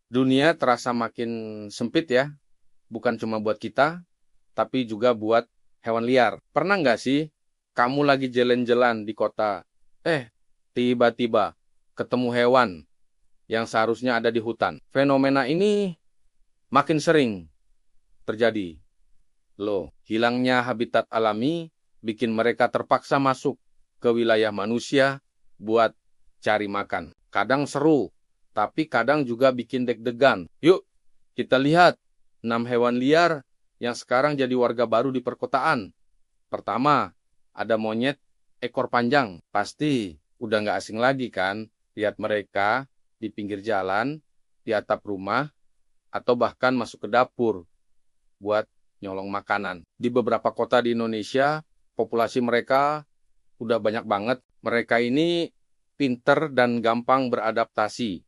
Dunia terasa makin sempit ya, bukan cuma buat kita, tapi juga buat hewan liar. Pernah nggak sih kamu lagi jalan-jalan di kota, tiba-tiba ketemu hewan yang seharusnya ada di hutan? Fenomena ini makin sering terjadi. Loh, hilangnya habitat alami bikin mereka terpaksa masuk ke wilayah manusia buat cari makan. Kadang seru, tapi kadang juga bikin deg-degan. Yuk, kita lihat 6 hewan liar yang sekarang jadi warga baru di perkotaan. Pertama, ada monyet ekor panjang. Pasti udah nggak asing lagi kan lihat mereka di pinggir jalan, di atap rumah, atau bahkan masuk ke dapur buat nyolong makanan. Di beberapa kota di Indonesia, populasi mereka udah banyak banget. Mereka ini pinter dan gampang beradaptasi.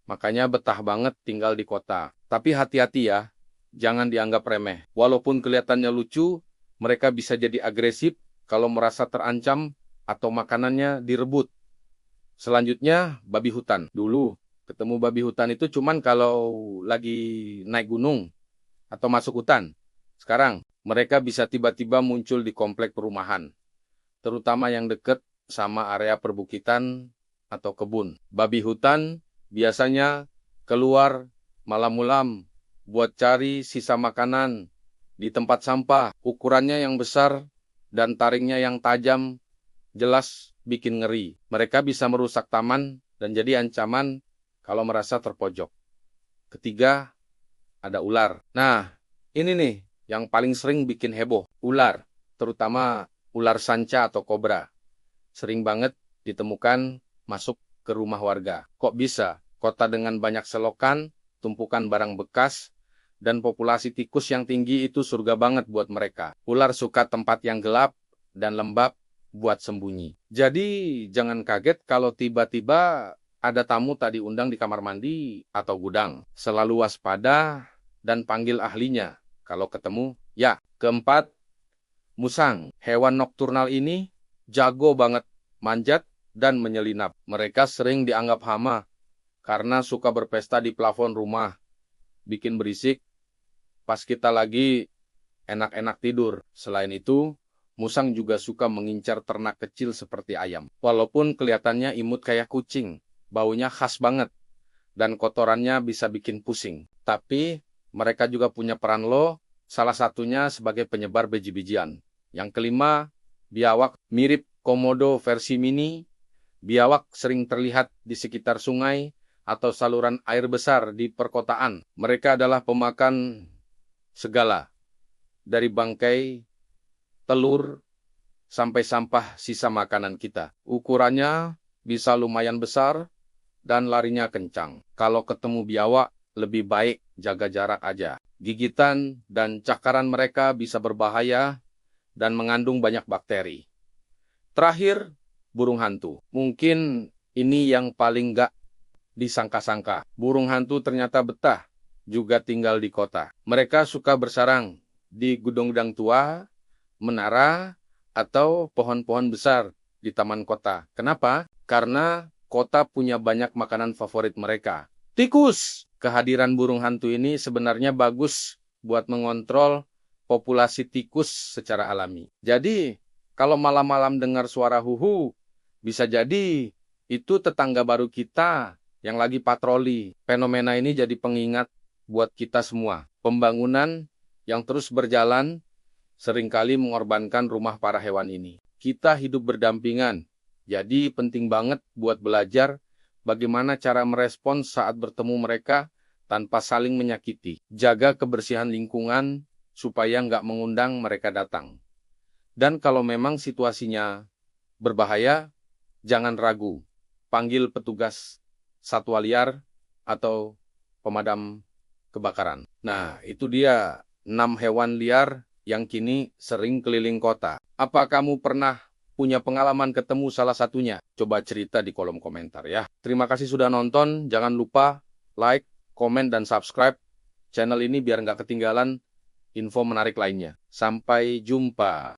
Makanya betah banget tinggal di kota. Tapi hati-hati ya, jangan dianggap remeh. Walaupun kelihatannya lucu, mereka bisa jadi agresif kalau merasa terancam atau makanannya direbut. Selanjutnya, babi hutan. Dulu, ketemu babi hutan itu cuman kalau lagi naik gunung atau masuk hutan. Sekarang, mereka bisa tiba-tiba muncul di komplek perumahan, terutama yang dekat sama area perbukitan atau kebun. Babi hutan biasanya keluar malam-malam buat cari sisa makanan di tempat sampah. Ukurannya yang besar dan taringnya yang tajam jelas bikin ngeri. Mereka bisa merusak taman dan jadi ancaman kalau merasa terpojok. Ketiga, ada ular. Nah, ini nih yang paling sering bikin heboh. Ular, terutama ular sanca atau kobra. Sering banget ditemukan masuk ke rumah warga. Kok bisa? Kota dengan banyak selokan, tumpukan barang bekas, dan populasi tikus yang tinggi itu surga banget buat mereka. Ular suka tempat yang gelap dan lembab buat sembunyi. Jadi jangan kaget kalau tiba-tiba ada tamu tak diundang di kamar mandi atau gudang. Selalu waspada dan panggil ahlinya kalau ketemu. Ya, keempat, musang. Hewan nokturnal ini jago banget manjat dan menyelinap. Mereka sering dianggap hama karena suka berpesta di plafon rumah, bikin berisik pas kita lagi enak-enak tidur. Selain itu, musang juga suka mengincar ternak kecil seperti ayam. Walaupun kelihatannya imut kayak kucing, baunya khas banget, dan kotorannya bisa bikin pusing. Tapi, mereka juga punya peran salah satunya sebagai penyebar biji-bijian. Yang kelima, biawak mirip komodo versi mini. Biawak sering terlihat di sekitar sungai atau saluran air besar di perkotaan. Mereka adalah pemakan segala, dari bangkai, telur, sampai sampah sisa makanan kita. Ukurannya bisa lumayan besar dan larinya kencang. Kalau ketemu biawak, lebih baik jaga jarak aja. Gigitan dan cakaran mereka bisa berbahaya dan mengandung banyak bakteri. Terakhir, burung hantu. Mungkin ini yang paling nggak disangka-sangka. Burung hantu ternyata betah juga tinggal di kota. Mereka suka bersarang di gedung-gedung tua, menara, atau pohon-pohon besar di taman kota. Kenapa? Karena kota punya banyak makanan favorit mereka. Tikus! Kehadiran burung hantu ini sebenarnya bagus buat mengontrol populasi tikus secara alami. Jadi, kalau malam-malam dengar suara huhu, bisa jadi itu tetangga baru kita yang lagi patroli. Fenomena ini jadi pengingat buat kita semua. Pembangunan yang terus berjalan seringkali mengorbankan rumah para hewan ini. Kita hidup berdampingan, jadi penting banget buat belajar bagaimana cara merespons saat bertemu mereka tanpa saling menyakiti. Jaga kebersihan lingkungan supaya nggak mengundang mereka datang. Dan kalau memang situasinya berbahaya, jangan ragu. Panggil petugas satwa liar atau pemadam kebakaran. Nah, itu dia 6 hewan liar yang kini sering keliling kota. Apa kamu pernah punya pengalaman ketemu salah satunya? Coba cerita di kolom komentar ya. Terima kasih sudah nonton. Jangan lupa like, komen, dan subscribe channel ini biar nggak ketinggalan info menarik lainnya. Sampai jumpa.